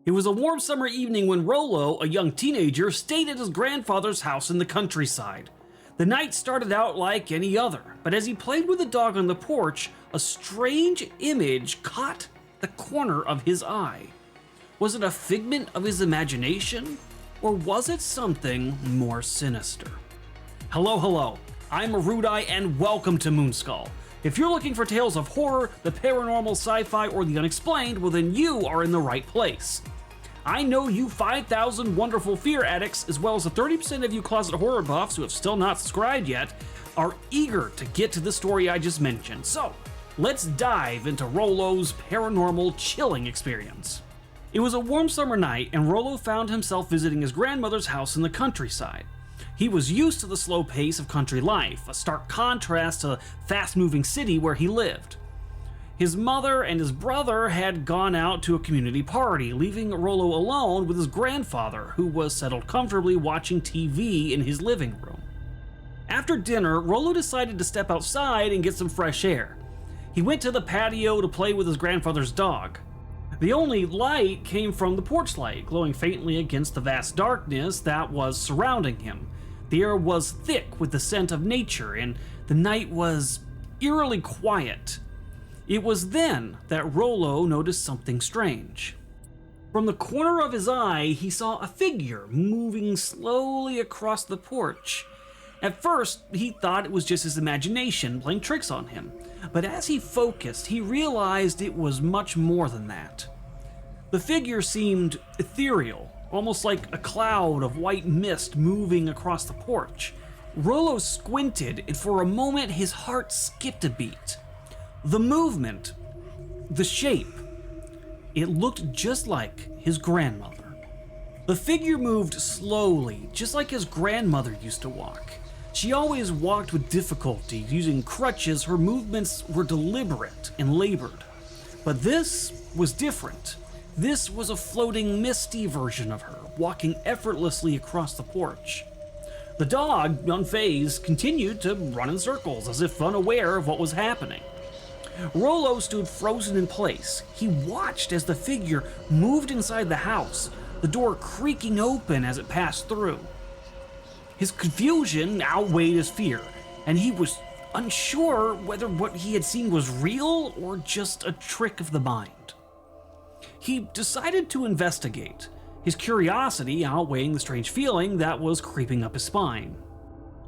It was a warm summer evening when Rolo, a young teenager, stayed at his grandfather's house in the countryside. The night started out like any other, but as he played with the dog on the porch, a strange image caught the corner of his eye. Was it a figment of his imagination, or was it something more sinister? Hello, I'm Erudai and welcome to Moonskull. If you're looking for tales of horror, the paranormal, sci-fi, or the unexplained, well then you are in the right place. I know you 5,000 wonderful fear addicts, as well as the 30% of you closet horror buffs who have still not subscribed yet, are eager to get to the story I just mentioned. So, let's dive into Rolo's paranormal chilling experience. It was a warm summer night, and Rolo found himself visiting his grandmother's house in the countryside. He was used to the slow pace of country life, a stark contrast to the fast-moving city where he lived. His mother and his brother had gone out to a community party, leaving Rolo alone with his grandfather, who was settled comfortably watching TV in his living room. After dinner, Rolo decided to step outside and get some fresh air. He went to the patio to play with his grandfather's dog. The only light came from the porch light, glowing faintly against the vast darkness that was surrounding him. The air was thick with the scent of nature, and the night was eerily quiet. It was then that Rolo noticed something strange. From the corner of his eye, he saw a figure moving slowly across the porch. At first, he thought it was just his imagination playing tricks on him, but as he focused, he realized it was much more than that. The figure seemed ethereal, almost like a cloud of white mist moving across the porch. Rolo squinted, and for a moment his heart skipped a beat. The movement, the shape, it looked just like his grandmother. The figure moved slowly, just like his grandmother used to walk. She always walked with difficulty, using crutches. Her movements were deliberate and labored. But this was different. This was a floating, misty version of her, walking effortlessly across the porch. The dog, unfazed, continued to run in circles, as if unaware of what was happening. Rolo stood frozen in place. He watched as the figure moved inside the house, the door creaking open as it passed through. His confusion outweighed his fear, and he was unsure whether what he had seen was real or just a trick of the mind. He decided to investigate, his curiosity outweighing the strange feeling that was creeping up his spine.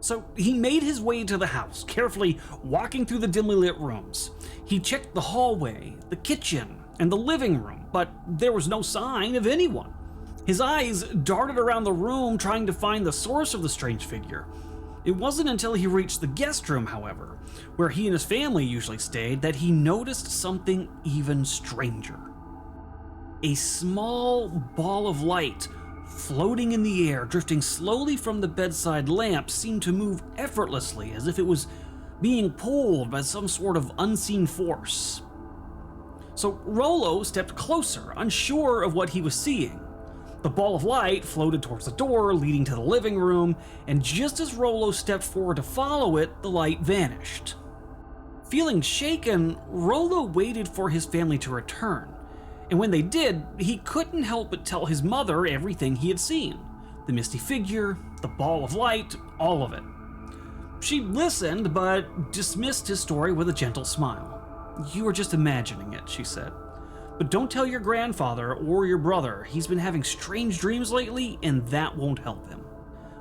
So he made his way to the house, carefully walking through the dimly lit rooms. He checked the hallway, the kitchen, and the living room, but there was no sign of anyone. His eyes darted around the room, trying to find the source of the strange figure. It wasn't until he reached the guest room, however, where he and his family usually stayed, that he noticed something even stranger. A small ball of light floating in the air, drifting slowly from the bedside lamp, seemed to move effortlessly, as if it was being pulled by some sort of unseen force. So Rolo stepped closer, unsure of what he was seeing. The ball of light floated towards the door leading to the living room, and just as Rolo stepped forward to follow it, the light vanished. Feeling shaken, Rolo waited for his family to return. And when they did, he couldn't help but tell his mother everything he had seen. The misty figure, the ball of light, all of it. She listened, but dismissed his story with a gentle smile. "You were just imagining it," she said. "But don't tell your grandfather or your brother. He's been having strange dreams lately, and that won't help him."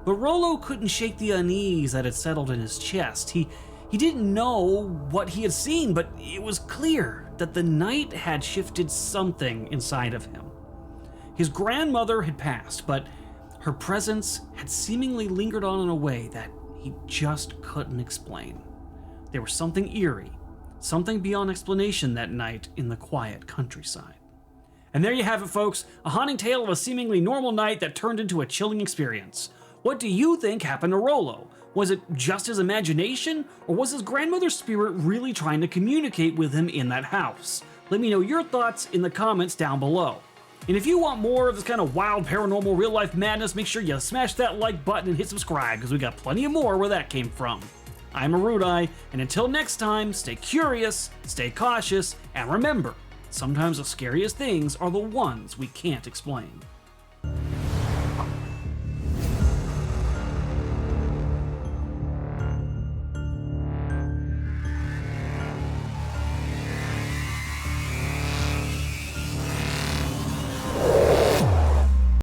But Rolo couldn't shake the unease that had settled in his chest. He didn't know what he had seen, but it was clear that the night had shifted something inside of him. His grandmother had passed, but her presence had seemingly lingered on in a way that he just couldn't explain. There was something eerie, something beyond explanation that night in the quiet countryside. And there you have it, folks, a haunting tale of a seemingly normal night that turned into a chilling experience. What do you think happened to Rolo? Was it just his imagination, or was his grandmother's spirit really trying to communicate with him in that house? Let me know your thoughts in the comments down below. And if you want more of this kind of wild, paranormal, real-life madness, make sure you smash that like button and hit subscribe, because we got plenty of more where that came from. I'm Erudai, and until next time, stay curious, stay cautious, and remember, Sometimes the scariest things are the ones we can't explain.